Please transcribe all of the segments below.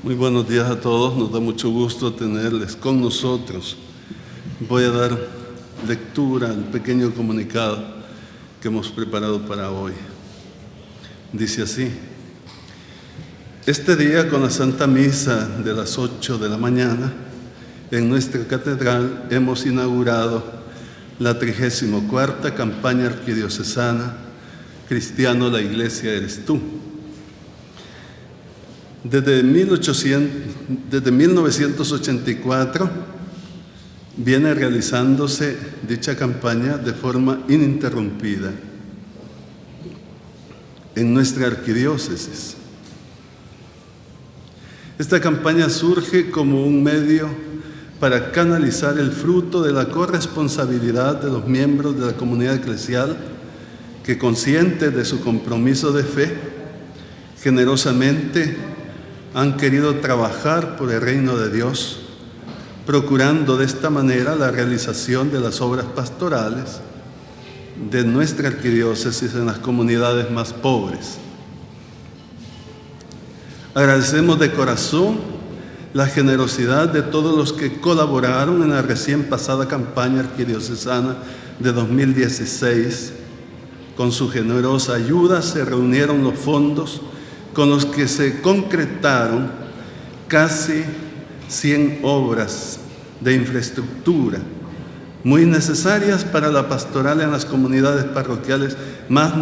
Muy buenos días a todos, nos da mucho gusto tenerles con nosotros. Voy a dar lectura al pequeño comunicado que hemos preparado para hoy. Dice así: este día, con la Santa Misa de las 8 de la mañana, en nuestra catedral hemos inaugurado la 34ª campaña arquidiocesana Cristiano, la Iglesia eres tú. Desde 1984 viene realizándose dicha campaña de forma ininterrumpida en nuestra arquidiócesis. Esta campaña surge como un medio para canalizar el fruto de la corresponsabilidad de los miembros de la comunidad eclesial que, conscientes de su compromiso de fe, generosamente han querido trabajar por el reino de Dios, procurando de esta manera la realización de las obras pastorales de nuestra arquidiócesis en las comunidades más pobres. Agradecemos de corazón la generosidad de todos los que colaboraron en la recién pasada campaña arquidiocesana de 2016. Con su generosa ayuda se reunieron los fondos con los que se concretaron casi 100 obras de infraestructura muy necesarias para la pastoral en las comunidades parroquiales más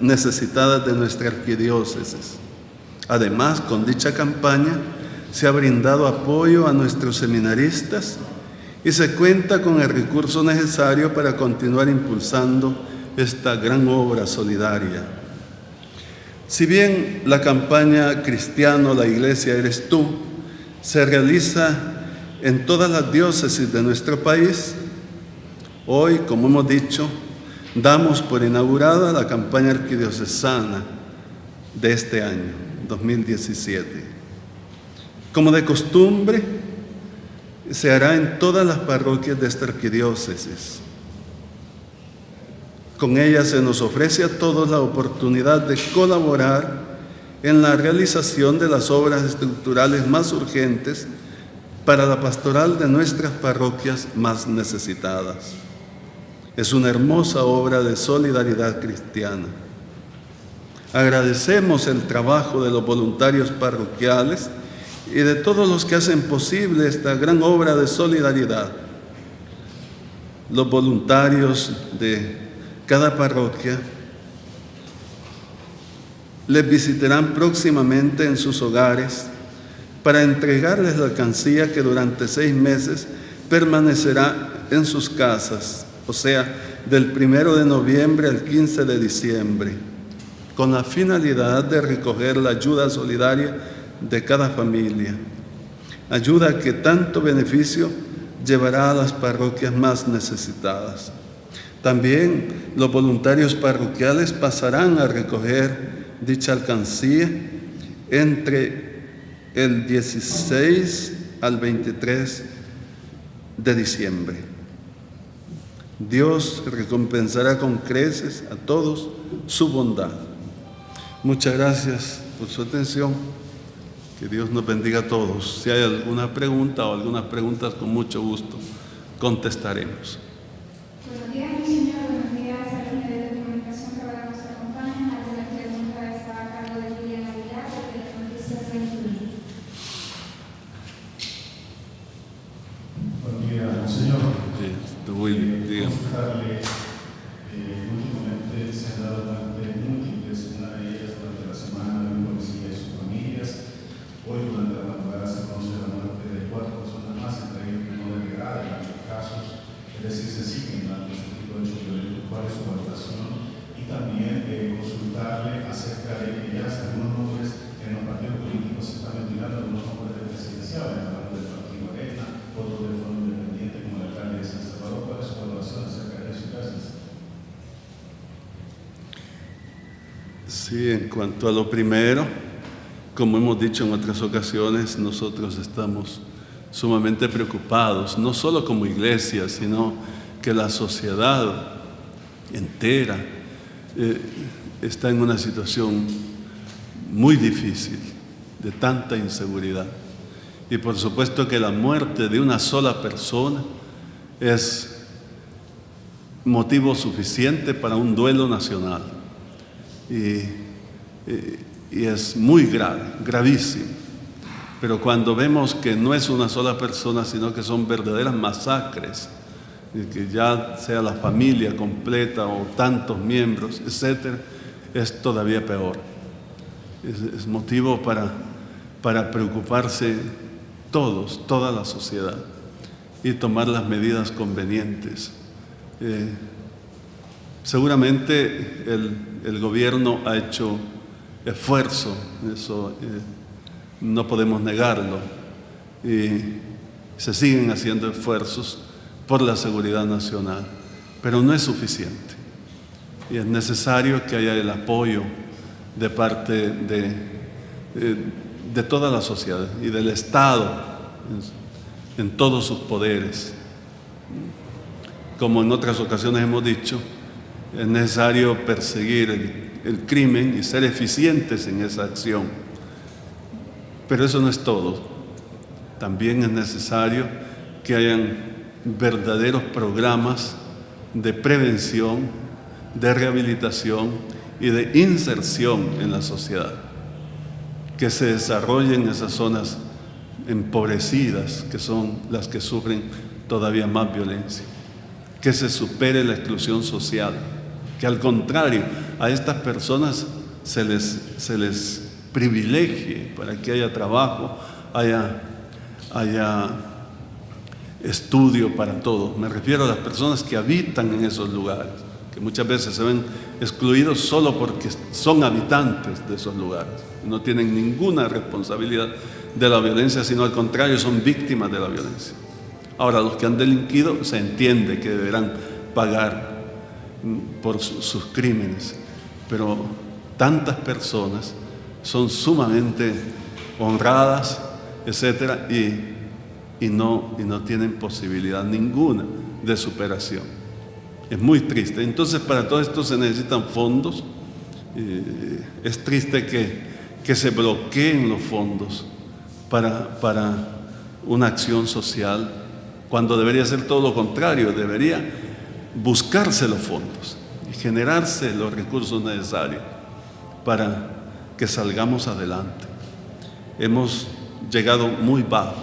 necesitadas de nuestra arquidiócesis. Además, con dicha campaña se ha brindado apoyo a nuestros seminaristas y se cuenta con el recurso necesario para continuar impulsando esta gran obra solidaria. Si bien la campaña Cristiano, la Iglesia eres tú, se realiza en todas las diócesis de nuestro país, hoy, como hemos dicho, damos por inaugurada la campaña arquidiocesana de este año, 2017. Como de costumbre, se hará en todas las parroquias de esta arquidiócesis. Con ella se nos ofrece a todos la oportunidad de colaborar en la realización de las obras estructurales más urgentes para la pastoral de nuestras parroquias más necesitadas. Es una hermosa obra de solidaridad cristiana. Agradecemos el trabajo de los voluntarios parroquiales y de todos los que hacen posible esta gran obra de solidaridad. Los voluntarios de cada parroquia les visitarán próximamente en sus hogares para entregarles la alcancía que durante 6 meses permanecerá en sus casas, o sea, del 1 de noviembre al 15 de diciembre, con la finalidad de recoger la ayuda solidaria de cada familia, ayuda que tanto beneficio llevará a las parroquias más necesitadas. También los voluntarios parroquiales pasarán a recoger dicha alcancía entre el 16 al 23 de diciembre. Dios recompensará con creces a todos su bondad. Muchas gracias por su atención. Que Dios nos bendiga a todos. Si hay alguna pregunta o algunas preguntas, con mucho gusto contestaremos. Buenos días, señor. Buenos días a los medios de comunicación que ahora nos acompañan. La pregunta está a cargo de Liliana Aguilar, de las Noticias 21. Buen día, señor. Dígame. Consultarle, últimamente se han dado múltiples, una de ellas durante la semana de un policía y sus familias. Hoy, durante la madrugada, se conoce la muerte de 4 personas más, entre ellos menores de edad, en algunos casos. Es decir, se siguen dando este tipo de hechos violentos. ¿Cuál es su valoración? Y también consultarle acerca de que ya algunos nombres en los partidos políticos se están ventilando, algunos nombres de presidenciales, hablando del Partido Arena, otros de Fondo Independiente, como el alcalde de San Salvador. ¿Cuál es su valoración acerca de eso? Gracias. Sí, en cuanto a lo primero, como hemos dicho en otras ocasiones, nosotros estamos sumamente preocupados, no solo como iglesia, sino que la sociedad entera está en una situación muy difícil de tanta inseguridad. Y por supuesto que la muerte de una sola persona es motivo suficiente para un duelo nacional. Y es muy grave, gravísimo. Pero cuando vemos que no es una sola persona, sino que son verdaderas masacres, y que ya sea la familia completa o tantos miembros, etc., es todavía peor. Es motivo para preocuparse todos, toda la sociedad, y tomar las medidas convenientes. Seguramente el gobierno ha hecho esfuerzo, eso no podemos negarlo, y se siguen haciendo esfuerzos por la seguridad nacional, pero no es suficiente. Y es necesario que haya el apoyo de parte de toda la sociedad y del Estado en todos sus poderes. Como en otras ocasiones hemos dicho, es necesario perseguir el crimen y ser eficientes en esa acción. Pero eso no es todo. También es necesario que hayan verdaderos programas de prevención, de rehabilitación y de inserción en la sociedad, que se desarrollen esas zonas empobrecidas, que son las que sufren todavía más violencia, que se supere la exclusión social, que al contrario a estas personas se les privilegie para que haya trabajo, haya estudio para todos. Me refiero a las personas que habitan en esos lugares, que muchas veces se ven excluidos solo porque son habitantes de esos lugares, no tienen ninguna responsabilidad de la violencia, sino al contrario, son víctimas de la violencia. Ahora, los que han delinquido, se entiende que deberán pagar por sus crímenes, pero tantas personas son sumamente honradas, etcétera, y no tienen posibilidad ninguna de superación. Es muy triste. Entonces, para todo esto se necesitan fondos. Es triste que se bloqueen los fondos para una acción social, cuando debería ser todo lo contrario, debería buscarse los fondos y generarse los recursos necesarios para que salgamos adelante. Hemos llegado muy bajo.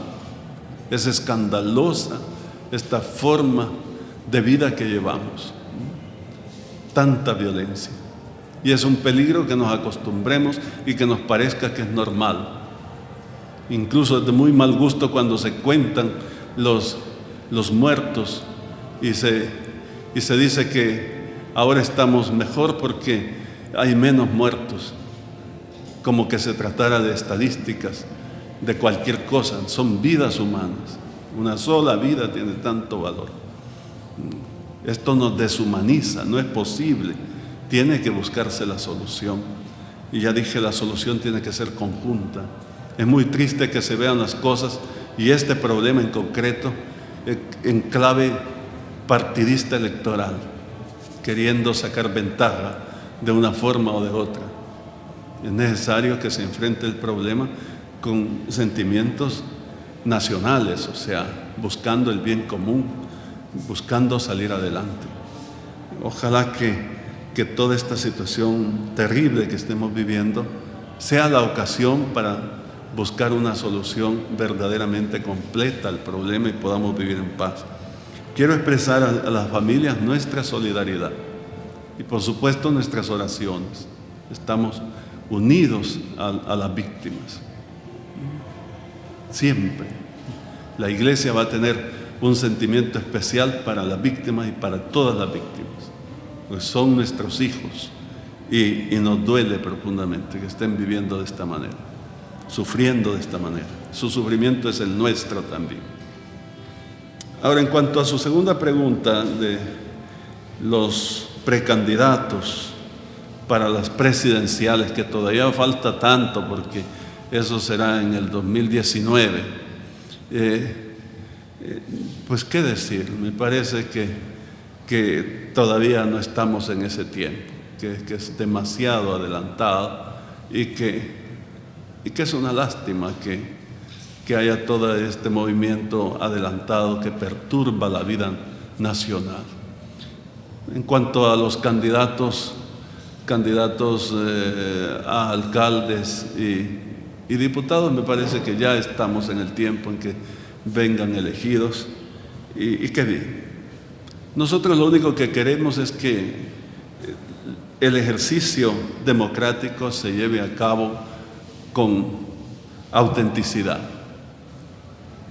Es escandalosa esta forma de vida que llevamos. Tanta violencia. Y es un peligro que nos acostumbremos y que nos parezca que es normal. Incluso es de muy mal gusto cuando se cuentan los muertos y se dice que ahora estamos mejor porque hay menos muertos, como que se tratara de estadísticas de cualquier cosa. Son vidas humanas. Una sola vida tiene tanto valor. Esto nos deshumaniza, no es posible. Tiene que buscarse la solución. Y ya dije, la solución tiene que ser conjunta. Es muy triste que se vean las cosas, y este problema en concreto, en clave partidista electoral, queriendo sacar ventaja de una forma o de otra. Es necesario que se enfrente el problema con sentimientos nacionales, o sea, buscando el bien común, buscando salir adelante. Ojalá que toda esta situación terrible que estemos viviendo sea la ocasión para buscar una solución verdaderamente completa al problema y podamos vivir en paz. Quiero expresar a las familias nuestra solidaridad y por supuesto nuestras oraciones. Estamos unidos a las víctimas. Siempre. La Iglesia va a tener un sentimiento especial para las víctimas y para todas las víctimas, pues son nuestros hijos y nos duele profundamente que estén viviendo de esta manera, sufriendo de esta manera. Su sufrimiento es el nuestro también. Ahora, en cuanto a su segunda pregunta de los precandidatos para las presidenciales, que todavía falta tanto porque eso será en el 2019, pues qué decir, me parece que todavía no estamos en ese tiempo, que es demasiado adelantado y que y que es una lástima que haya todo este movimiento adelantado que perturba la vida nacional. En cuanto a los candidatos a alcaldes y diputados, me parece que ya estamos en el tiempo en que vengan elegidos y qué bien. Nosotros lo único que queremos es que el ejercicio democrático se lleve a cabo con autenticidad,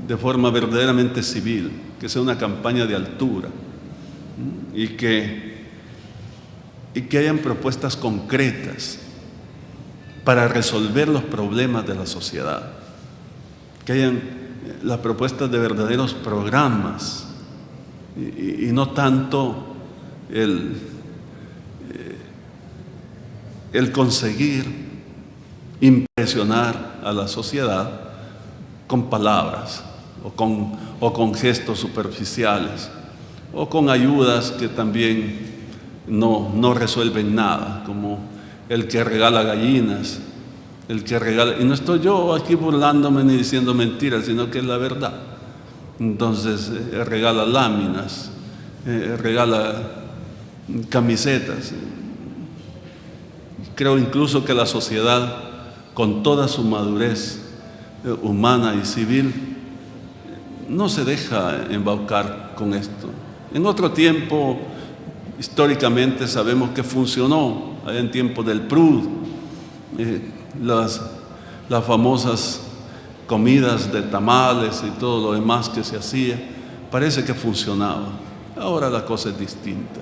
de forma verdaderamente civil, que sea una campaña de altura y que hayan propuestas concretas para resolver los problemas de la sociedad, que hayan las propuestas de verdaderos programas y no tanto el conseguir impresionar a la sociedad con palabras o con gestos superficiales o con ayudas que también no resuelven nada, como el que regala gallinas, y no estoy yo aquí burlándome ni diciendo mentiras, sino que es la verdad. Entonces regala láminas, regala camisetas. Creo incluso que la sociedad, con toda su madurez humana y civil, no se deja embaucar con esto. En otro tiempo, históricamente sabemos que funcionó, en tiempos del PRUD, las famosas comidas de tamales y todo lo demás que se hacía, parece que funcionaba. Ahora la cosa es distinta.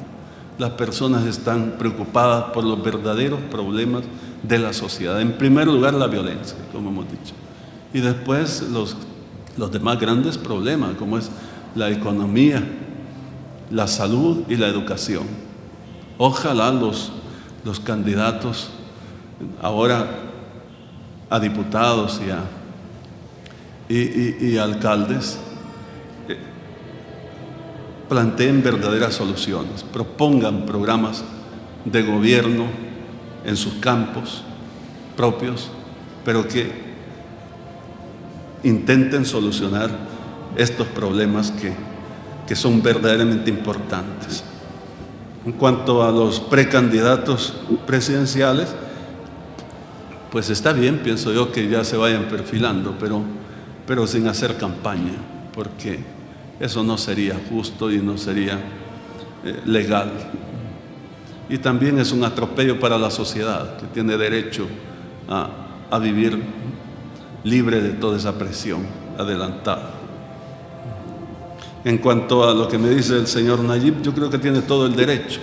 Las personas están preocupadas por los verdaderos problemas de la sociedad. En primer lugar, la violencia, como hemos dicho. Y después los demás grandes problemas, como es la economía, la salud y la educación. Ojalá los candidatos ahora a diputados y alcaldes planteen verdaderas soluciones, propongan programas de gobierno en sus campos propios, pero que intenten solucionar estos problemas que son verdaderamente importantes. En cuanto a los precandidatos presidenciales, pues está bien, pienso yo, que ya se vayan perfilando, pero sin hacer campaña, porque eso no sería justo y no sería legal. Y también es un atropello para la sociedad, que tiene derecho a vivir libre de toda esa presión adelantada. En cuanto a lo que me dice el señor Nayib, yo creo que tiene todo el derecho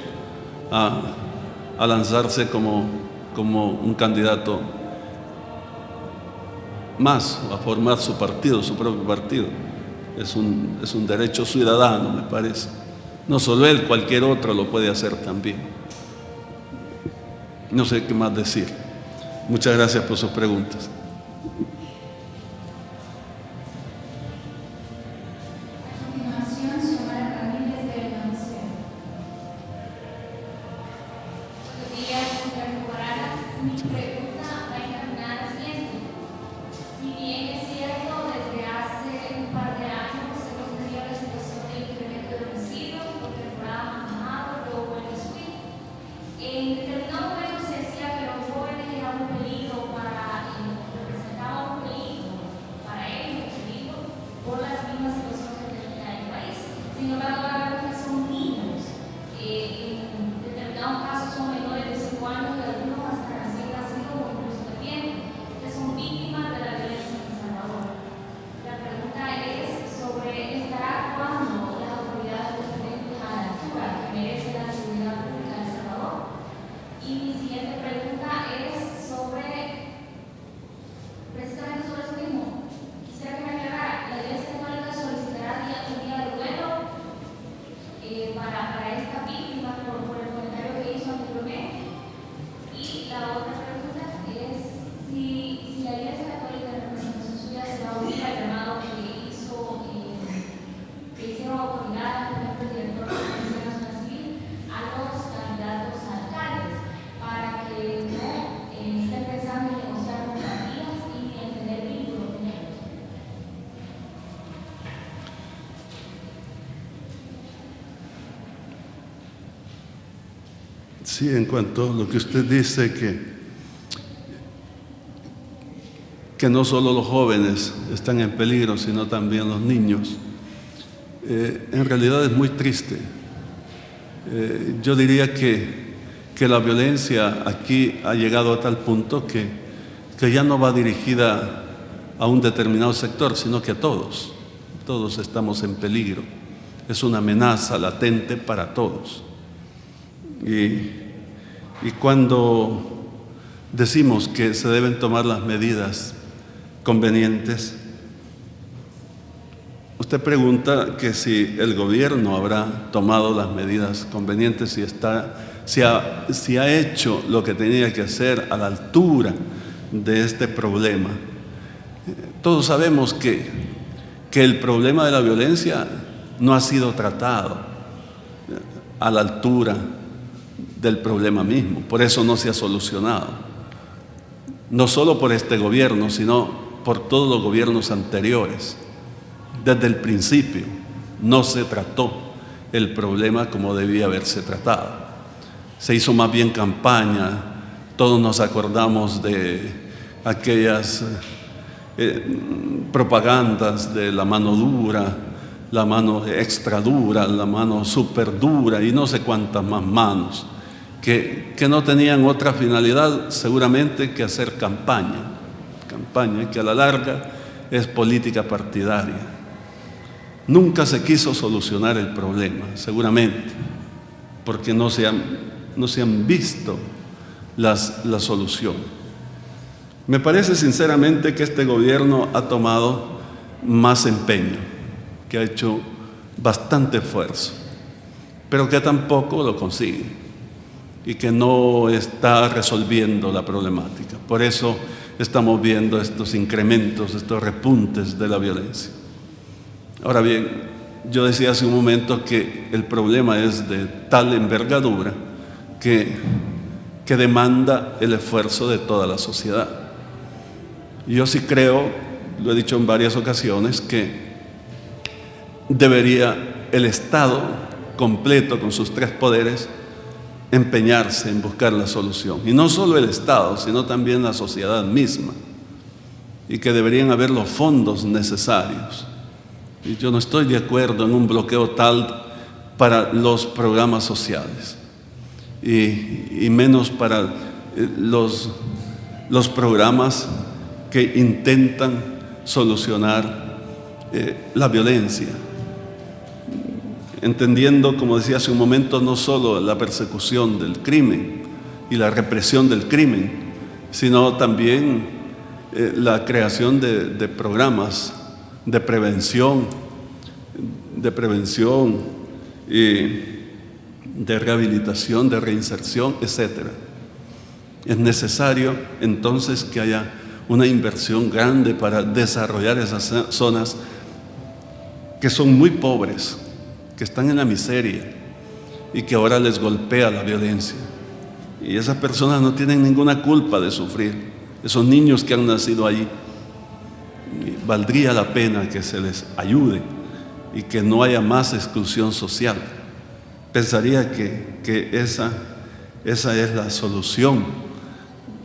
a lanzarse como un candidato más, a formar su partido, su propio partido. Es un derecho ciudadano, me parece. No solo él, cualquier otro lo puede hacer también. No sé qué más decir. Muchas gracias por sus preguntas. Sí, en cuanto a lo que usted dice, que no solo los jóvenes están en peligro, sino también los niños. En realidad es muy triste. Yo diría que la violencia aquí ha llegado a tal punto que ya no va dirigida a un determinado sector, sino que a todos. Todos estamos en peligro. Es una amenaza latente para todos. Y cuando decimos que se deben tomar las medidas convenientes, usted pregunta que si el gobierno habrá tomado las medidas convenientes, si ha hecho lo que tenía que hacer a la altura de este problema. Todos sabemos que el problema de la violencia no ha sido tratado a la altura del problema mismo, por eso no se ha solucionado. No solo por este gobierno, sino por todos los gobiernos anteriores. Desde el principio no se trató el problema como debía haberse tratado. Se hizo más bien campaña. Todos nos acordamos de aquellas propagandas de la mano dura, la mano extra dura, la mano súper dura y no sé cuántas más manos, que no tenían otra finalidad seguramente que hacer campaña que a la larga es política partidaria. Nunca se quiso solucionar el problema, seguramente, porque no se han visto las soluciones. Me parece sinceramente que este gobierno ha tomado más empeño, que ha hecho bastante esfuerzo, pero que tampoco lo consigue y que no está resolviendo la problemática. Por eso estamos viendo estos incrementos, estos repuntes de la violencia. Ahora bien, yo decía hace un momento que el problema es de tal envergadura que demanda el esfuerzo de toda la sociedad. Yo sí creo, lo he dicho en varias ocasiones, que debería el Estado completo con sus tres poderes empeñarse en buscar la solución. Y no solo el Estado, sino también la sociedad misma. Y que deberían haber los fondos necesarios. Y yo no estoy de acuerdo en un bloqueo tal para los programas sociales. Y menos para los programas que intentan solucionar la violencia. Entendiendo, como decía hace un momento, no solo la persecución del crimen y la represión del crimen, sino también la creación de programas de prevención y de rehabilitación, de reinserción, etc. Es necesario entonces que haya una inversión grande para desarrollar esas zonas que son muy pobres, que están en la miseria y que ahora les golpea la violencia. Y esas personas no tienen ninguna culpa de sufrir, esos niños que han nacido allí. Y valdría la pena que se les ayude y que no haya más exclusión social. Pensaría que esa es la solución,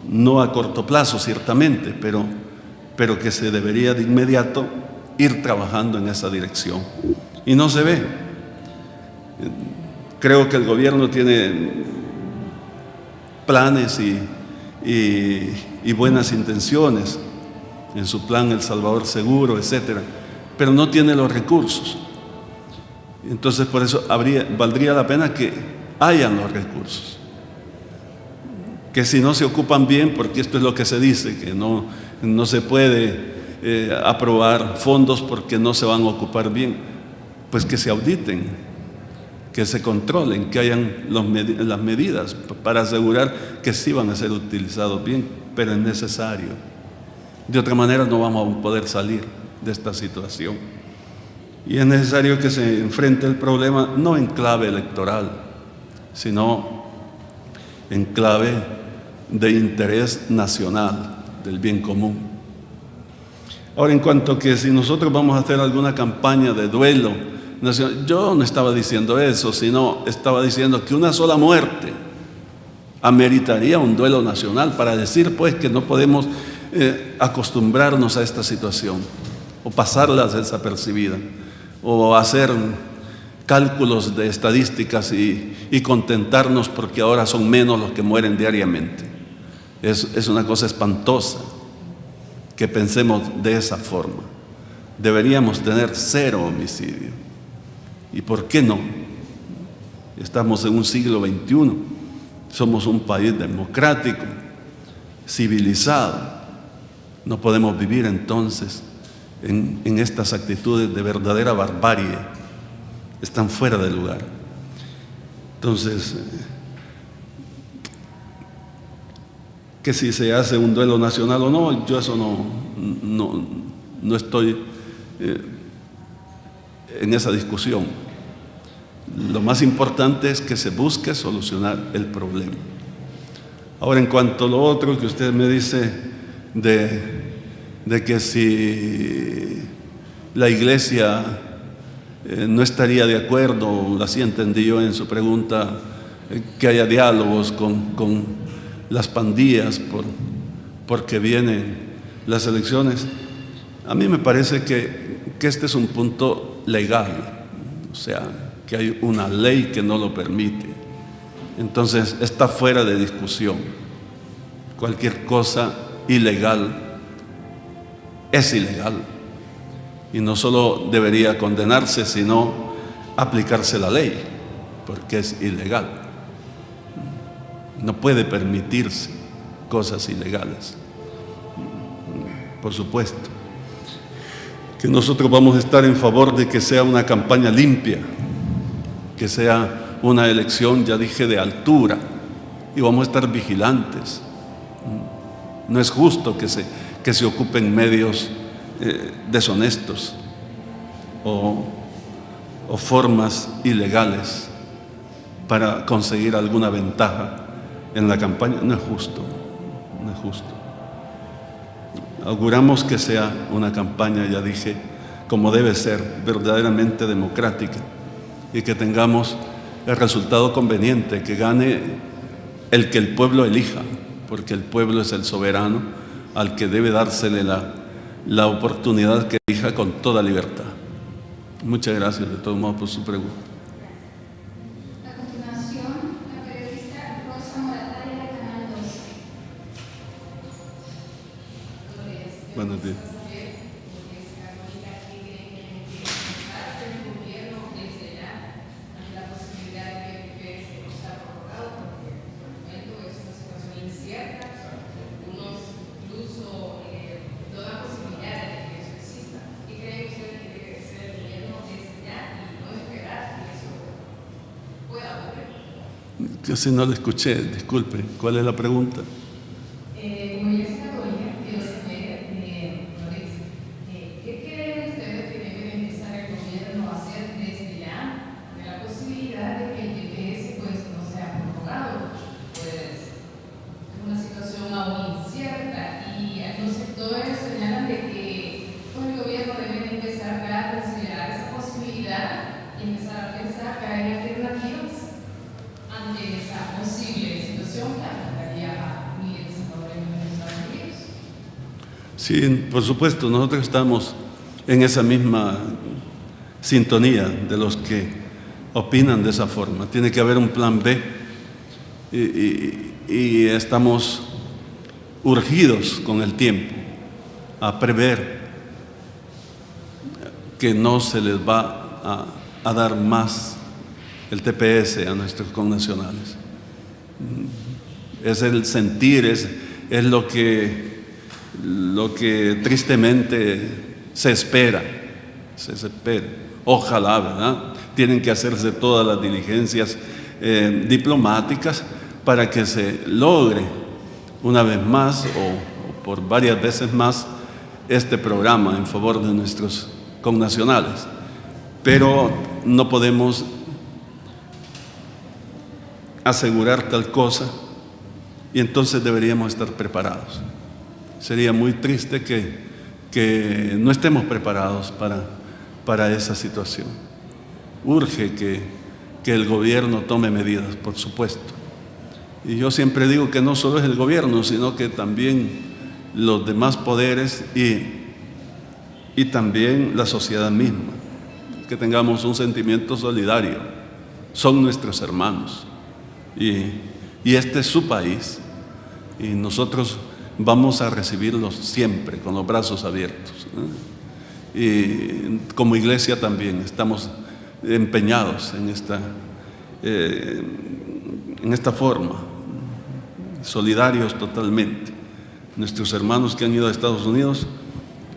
no a corto plazo ciertamente, pero que se debería de inmediato ir trabajando en esa dirección. Y no se ve. Creo que el gobierno tiene planes y buenas intenciones en su plan El Salvador Seguro, etcétera, pero no tiene los recursos. Entonces, por eso valdría la pena que hayan los recursos. Que si no se ocupan bien, porque esto es lo que se dice, que no se puede aprobar fondos porque no se van a ocupar bien, pues que se auditen, que se controlen, que hayan las medidas para asegurar que sí van a ser utilizados bien, pero es necesario. De otra manera no vamos a poder salir de esta situación. Y es necesario que se enfrente el problema no en clave electoral, sino en clave de interés nacional, del bien común. Ahora, en cuanto a que si nosotros vamos a hacer alguna campaña de duelo nacional, yo no estaba diciendo eso, sino estaba diciendo que una sola muerte ameritaría un duelo nacional para decir pues que no podemos acostumbrarnos a esta situación o pasarla desapercibida o hacer cálculos de estadísticas y contentarnos porque ahora son menos los que mueren diariamente. Es una cosa espantosa que pensemos de esa forma. Deberíamos tener 0 homicidio. ¿Y por qué no? Estamos en un siglo XXI. Somos un país democrático, civilizado. No podemos vivir entonces en estas actitudes de verdadera barbarie. Están fuera de lugar. Entonces, que si se hace un duelo nacional o no, yo eso no estoy en esa discusión. Lo más importante es que se busque solucionar el problema. Ahora, en cuanto a lo otro que usted me dice de que si la Iglesia no estaría de acuerdo, así entendí yo en su pregunta, que haya diálogos con las pandillas porque vienen las elecciones. A mí me parece que este es un punto legal, o sea, que hay una ley que no lo permite. Entonces está fuera de discusión. Cualquier cosa ilegal es ilegal y no solo debería condenarse, sino aplicarse la ley, porque es ilegal. No puede permitirse cosas ilegales. Por supuesto que nosotros vamos a estar en favor de que sea una campaña limpia, que sea una elección, ya dije, de altura, y vamos a estar vigilantes. No es justo que se ocupen medios deshonestos o formas ilegales para conseguir alguna ventaja en la campaña. No es justo, no es justo. Auguramos que sea una campaña, ya dije, como debe ser, verdaderamente democrática, y que tengamos el resultado conveniente, que gane el que el pueblo elija, porque el pueblo es el soberano al que debe dársele la oportunidad que elija con toda libertad. Muchas gracias de todos modos por su pregunta. A continuación, la periodista Rosa Moratalla de Canal 12. Buenos días. Yo sí no lo escuché, disculpe. ¿Cuál es la pregunta? Como ya se católica, quiero saber, Lorenzo, ¿qué creen ustedes que debe empezar el gobierno a hacer desde ya de la posibilidad de que el TPS pues no sea prorrogado? Pues es una situación aún incierta y algunos sectores señalan de que pues, el gobierno debe empezar a considerar esa posibilidad y empezar a pensar que hay alternativas ante esa posible situación que afectaría a miles de salvadoreños en los Estados Unidos. Sí, por supuesto, nosotros estamos en esa misma sintonía de los que opinan de esa forma. Tiene que haber un plan B y estamos urgidos con el tiempo a prever que no se les va a dar más el TPS a nuestros connacionales. Es el sentir, es lo que tristemente se espera. Ojalá, ¿verdad? Tienen que hacerse todas las diligencias diplomáticas para que se logre una vez más o por varias veces más este programa en favor de nuestros connacionales. Pero no podemos asegurar tal cosa y entonces deberíamos estar preparados. Sería muy triste que no estemos preparados para esa situación. Urge que el gobierno tome medidas, por supuesto, Y yo siempre digo que no solo es el gobierno, sino que también los demás poderes y también la sociedad misma, que tengamos un sentimiento solidario. Son nuestros hermanos y este es su país y nosotros vamos a recibirlos siempre con los brazos abiertos, ¿eh? Y como iglesia también estamos empeñados en esta forma, solidarios totalmente. Nuestros hermanos que han ido a Estados Unidos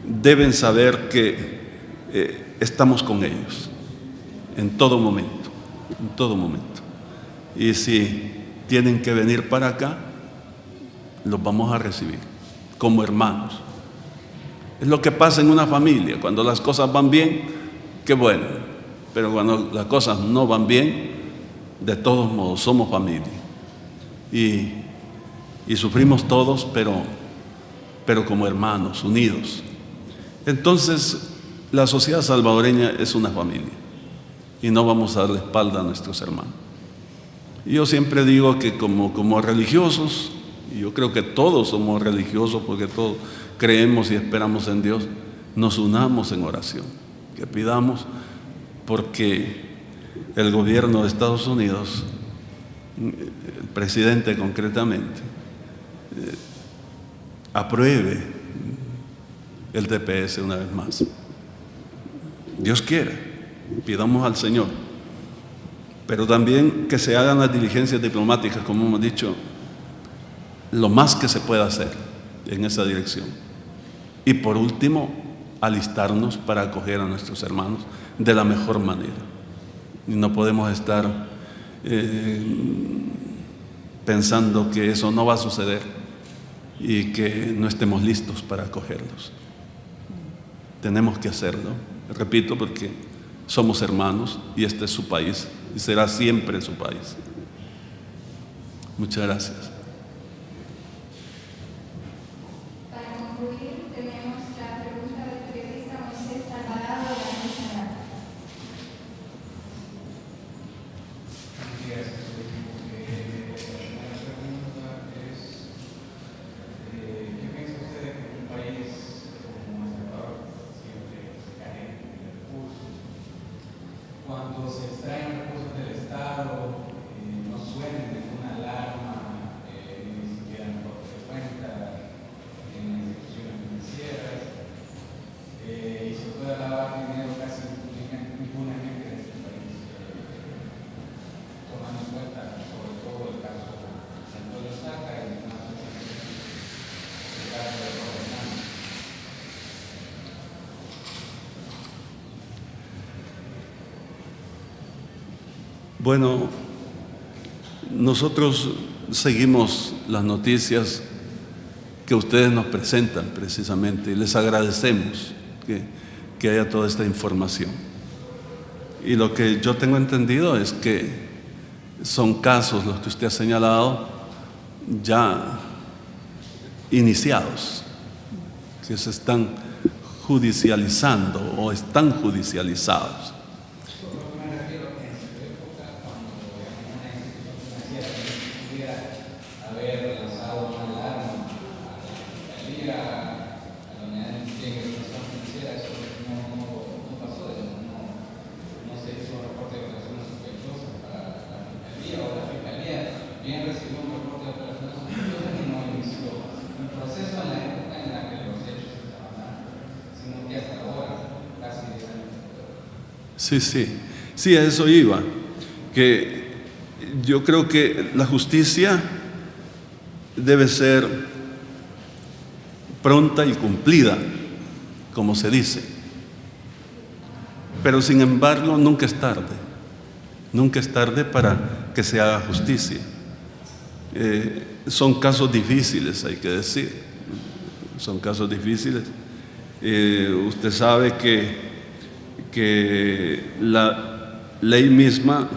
deben saber que estamos con ellos en todo momento, en todo momento. Y si tienen que venir para acá, los vamos a recibir como hermanos. Es lo que pasa en una familia. Cuando las cosas van bien, qué bueno, pero cuando las cosas no van bien, de todos modos somos familia y sufrimos todos, pero como hermanos, unidos. Entonces la sociedad salvadoreña es una familia y no vamos a darle espalda a nuestros hermanos. Y yo siempre digo que como religiosos, y yo creo que todos somos religiosos porque todos creemos y esperamos en Dios, nos unamos en oración, que pidamos porque el gobierno de Estados Unidos, el presidente concretamente, apruebe el TPS una vez más. Dios quiere, pidamos al Señor, pero también que se hagan las diligencias diplomáticas, como hemos dicho, lo más que se pueda hacer en esa dirección. Y por último, alistarnos para acoger a nuestros hermanos de la mejor manera. Y no podemos estar pensando que eso no va a suceder y que no estemos listos para acogerlos. Tenemos que hacerlo, repito, porque somos hermanos y este es su país y será siempre su país. Muchas gracias. Para concluir, tenemos la pregunta del periodista Moisés Alvarado de la Mesa. Cuando se extraen recursos del Estado, no suenen ninguna alarma, ni siquiera en corte de cuenta, en las instituciones financieras, y se puede lavar dinero casi impunemente en este país, tomando en cuenta sobre todo el caso de Antonio Saca y más el caso de Gobernanza. Bueno, nosotros seguimos las noticias que ustedes nos presentan precisamente y les agradecemos que haya toda esta información. Y lo que yo tengo entendido es que son casos, los que usted ha señalado, ya iniciados, que se están judicializando o están judicializados. Sí, a eso iba, que yo creo que la justicia debe ser pronta y cumplida, como se dice, pero sin embargo nunca es tarde para que se haga justicia. Son casos difíciles, hay que decir, son casos difíciles. Usted sabe que la ley misma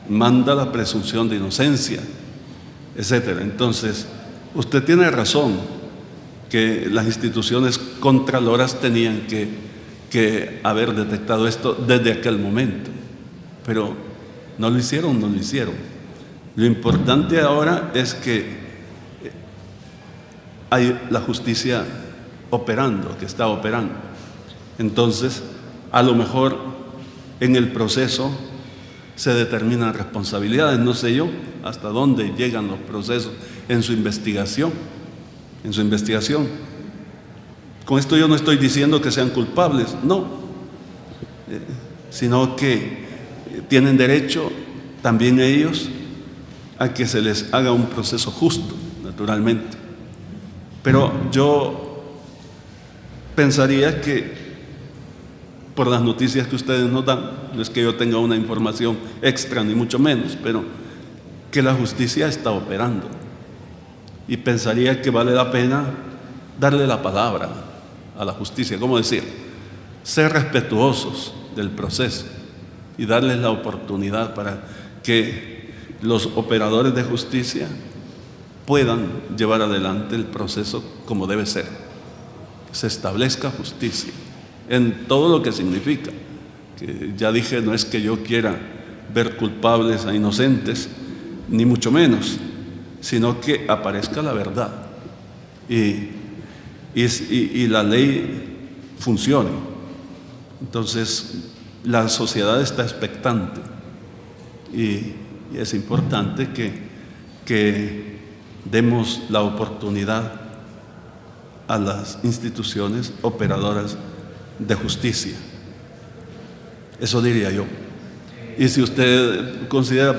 manda la presunción de inocencia, etcétera. Entonces, usted tiene razón que las instituciones contraloras tenían que haber detectado esto desde aquel momento, pero no lo hicieron. Lo importante ahora es que hay la justicia operando, que está operando. Entonces, a lo mejor en el proceso se determinan responsabilidades, no sé yo hasta dónde llegan los procesos en su investigación. Con esto yo no estoy diciendo que sean culpables, no, sino que tienen derecho también ellos a que se les haga un proceso justo, naturalmente. Pero yo pensaría que por las noticias que ustedes nos dan, no es que yo tenga una información extra ni mucho menos, pero que la justicia está operando. Y pensaría que vale la pena darle la palabra a la justicia, ¿cómo decir? Ser respetuosos del proceso y darles la oportunidad para que los operadores de justicia puedan llevar adelante el proceso como debe ser. Se establezca justicia en todo lo que significa. Que ya dije, no es que yo quiera ver culpables a inocentes, ni mucho menos, sino que aparezca la verdad y la ley funcione. Entonces, la sociedad está expectante y es importante que demos la oportunidad a las instituciones operadoras de justicia. Eso diría yo. Y si usted considera,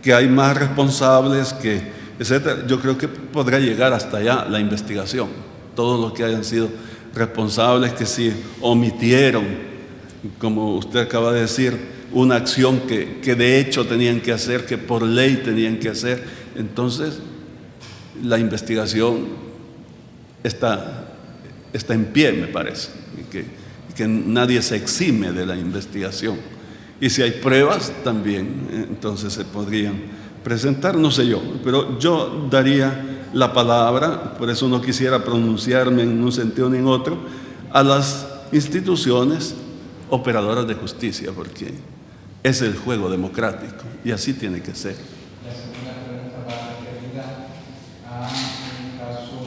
que hay más responsables, etcétera, yo creo que podrá llegar hasta allá la investigación. Todos los que hayan sido responsables, que si omitieron, como usted acaba de decir, una acción que de hecho tenían que hacer, que por ley tenían que hacer, entonces la investigación está en pie, me parece, y que nadie se exime de la investigación. Y si hay pruebas también, entonces se podrían presentar, no sé yo, pero yo daría la palabra, por eso no quisiera pronunciarme en un sentido ni en otro, a las instituciones operadoras de justicia, porque es el juego democrático y así tiene que ser. La segunda pregunta va referida a un caso,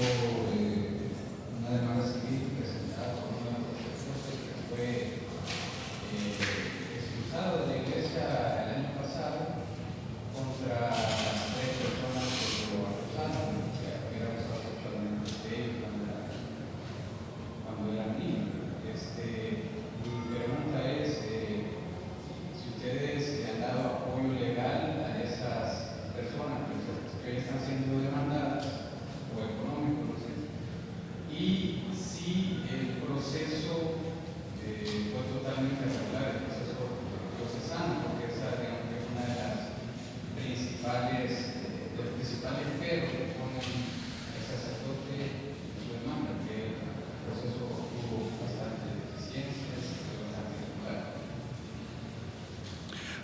una demanda civil presentada por una propuesta que fue expulsado de la iglesia el año pasado contra las 3 personas que lo acusaron, que era acusado sexualmente de ellos cuando eran niños. Mi pregunta es si ustedes le han dado apoyo legal a esas personas que están siendo demandadas o económico, no sé, y si el proceso fue totalmente regular, el proceso procesal, porque esa digamos que es una de las principales peros que ponen el sacerdote en su demanda, que el proceso tuvo bastante deficiencias y bastante regular.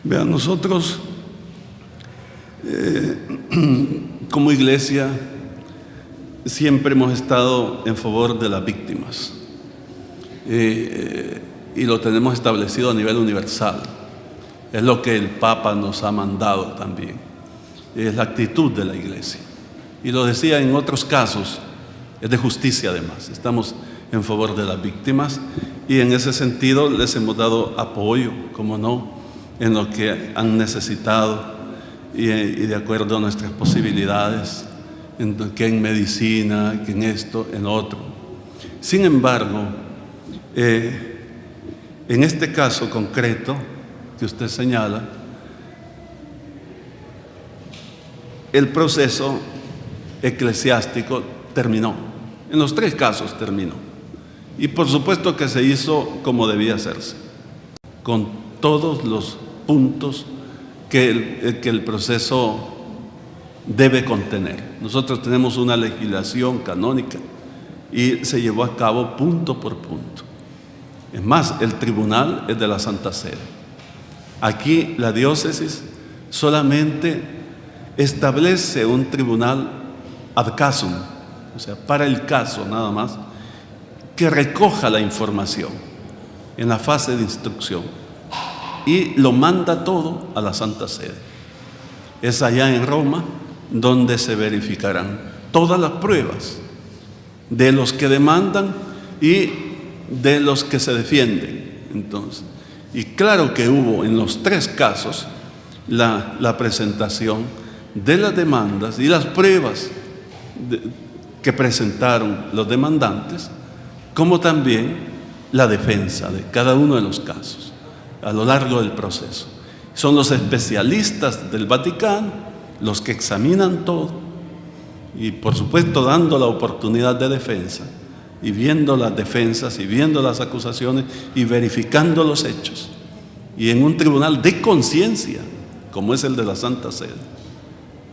Vean, nosotros como iglesia siempre hemos estado en favor de las víctimas y lo tenemos establecido a nivel universal. Es lo que el Papa nos ha mandado también, es la actitud de la iglesia, y lo decía en otros casos, es de justicia además. Estamos en favor de las víctimas y en ese sentido les hemos dado apoyo, como no, en lo que han necesitado y de acuerdo a nuestras posibilidades, que en medicina, que en esto, en otro. Sin embargo, en este caso concreto que usted señala, el proceso eclesiástico terminó. En los 3 casos terminó. Y por supuesto que se hizo como debía hacerse, con todos los puntos que el proceso debe contener. Nosotros tenemos una legislación canónica y se llevó a cabo punto por punto. Es más, el tribunal es de la Santa Sede. Aquí la diócesis solamente establece un tribunal ad casum, o sea, para el caso nada más, que recoja la información en la fase de instrucción y lo manda todo a la Santa Sede. es allá en Roma donde se verificarán todas las pruebas de los que demandan y de los que se defienden. Entonces, y claro que hubo en los tres casos la presentación de las demandas y las pruebas que presentaron los demandantes, como también la defensa de cada uno de los casos a lo largo del proceso. Son los especialistas del Vaticano los que examinan todo y, por supuesto, dando la oportunidad de defensa y viendo las defensas y viendo las acusaciones y verificando los hechos. Y en un tribunal de conciencia, como es el de la Santa Sede,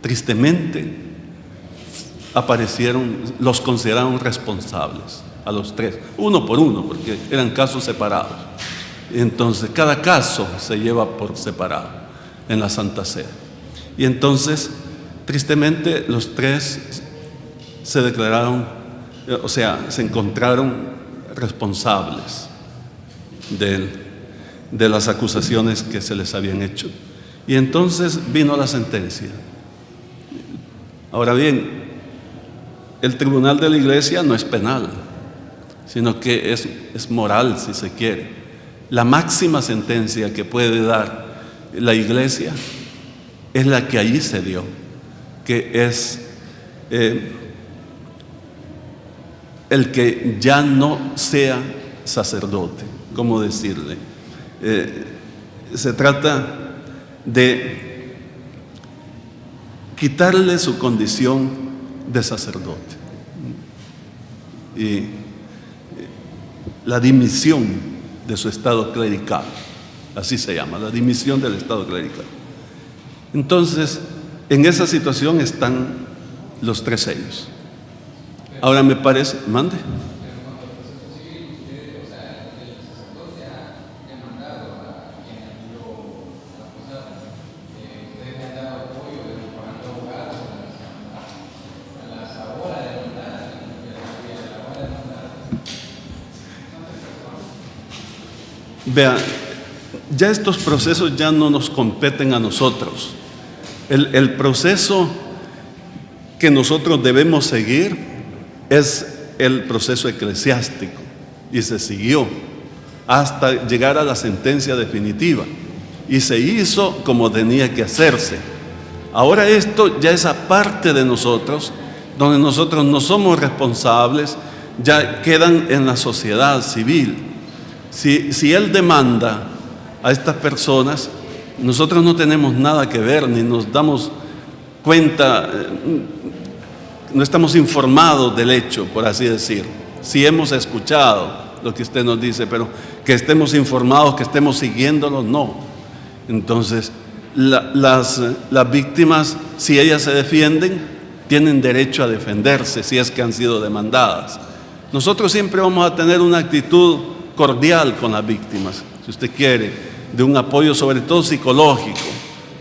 tristemente los consideraron responsables a los tres, uno por uno, porque eran casos separados. Entonces, cada caso se lleva por separado en la Santa Sede. Y entonces, tristemente, los tres se declararon, se encontraron responsables de las acusaciones que se les habían hecho. Y entonces vino la sentencia. Ahora bien, el tribunal de la Iglesia no es penal, sino que es moral, si se quiere. La máxima sentencia que puede dar la Iglesia es la que allí se dio, que es el que ya no sea sacerdote. ¿Cómo decirle? Se trata de quitarle su condición de sacerdote y la dimisión de su estado clerical, así se llama, la dimisión del estado clerical. Entonces, en esa situación están los tres sellos. Ahora me parece, mande. Vean, ya estos procesos ya no nos competen a nosotros. El proceso que nosotros debemos seguir es el proceso eclesiástico, y se siguió hasta llegar a la sentencia definitiva, y se hizo como tenía que hacerse. Ahora esto ya es aparte de nosotros, donde nosotros no somos responsables, ya quedan en la sociedad civil. Si él demanda a estas personas, nosotros no tenemos nada que ver, ni nos damos cuenta, no estamos informados del hecho, por así decir. Si hemos escuchado lo que usted nos dice, pero que estemos informados, que estemos siguiéndolo, no. Entonces, las víctimas, si ellas se defienden, tienen derecho a defenderse si es que han sido demandadas. Nosotros siempre vamos a tener una actitud cordial con las víctimas, si usted quiere, de un apoyo sobre todo psicológico,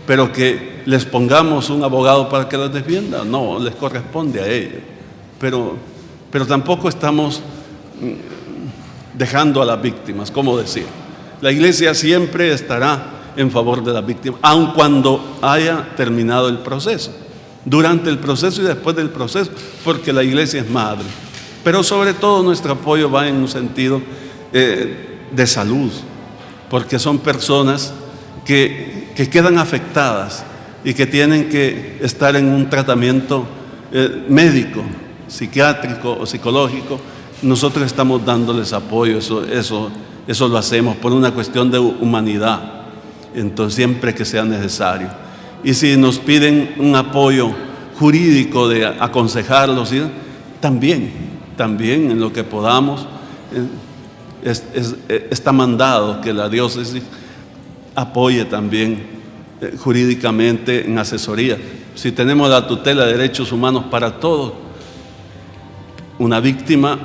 pero que les pongamos un abogado para que las defienda, no, les corresponde a ellos. Pero tampoco estamos dejando a las víctimas, ¿cómo decir? La Iglesia siempre estará en favor de las víctimas, aun cuando haya terminado el proceso, durante el proceso y después del proceso, porque la Iglesia es madre. Pero sobre todo nuestro apoyo va en un sentido de salud, porque son personas que quedan afectadas y que tienen que estar en un tratamiento médico, psiquiátrico o psicológico. Nosotros estamos dándoles apoyo, eso lo hacemos por una cuestión de humanidad, entonces siempre que sea necesario. Y si nos piden un apoyo jurídico de aconsejarlos, también en lo que podamos, está mandado que la diócesis apoye también jurídicamente en asesoría. Si tenemos la tutela de derechos humanos para todos, una víctima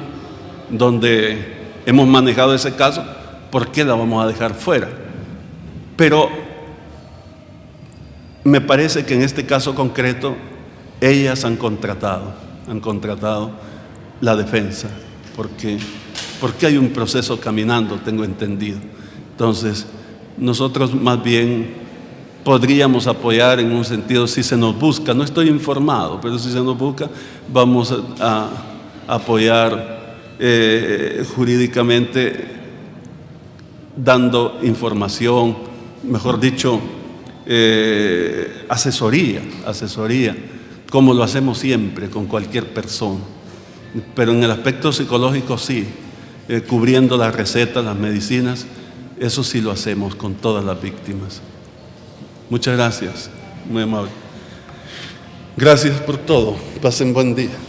donde hemos manejado ese caso, ¿por qué la vamos a dejar fuera? Pero me parece que en este caso concreto ellas han contratado la defensa, porque hay un proceso caminando, tengo entendido. Entonces, nosotros más bien podríamos apoyar en un sentido si se nos busca. No estoy informado, pero si se nos busca, vamos a apoyar jurídicamente, dando información, mejor dicho, asesoría, como lo hacemos siempre con cualquier persona. Pero en el aspecto psicológico sí, cubriendo las recetas, las medicinas, eso sí lo hacemos con todas las víctimas. Muchas gracias, muy amable. Gracias por todo. Pasen buen día.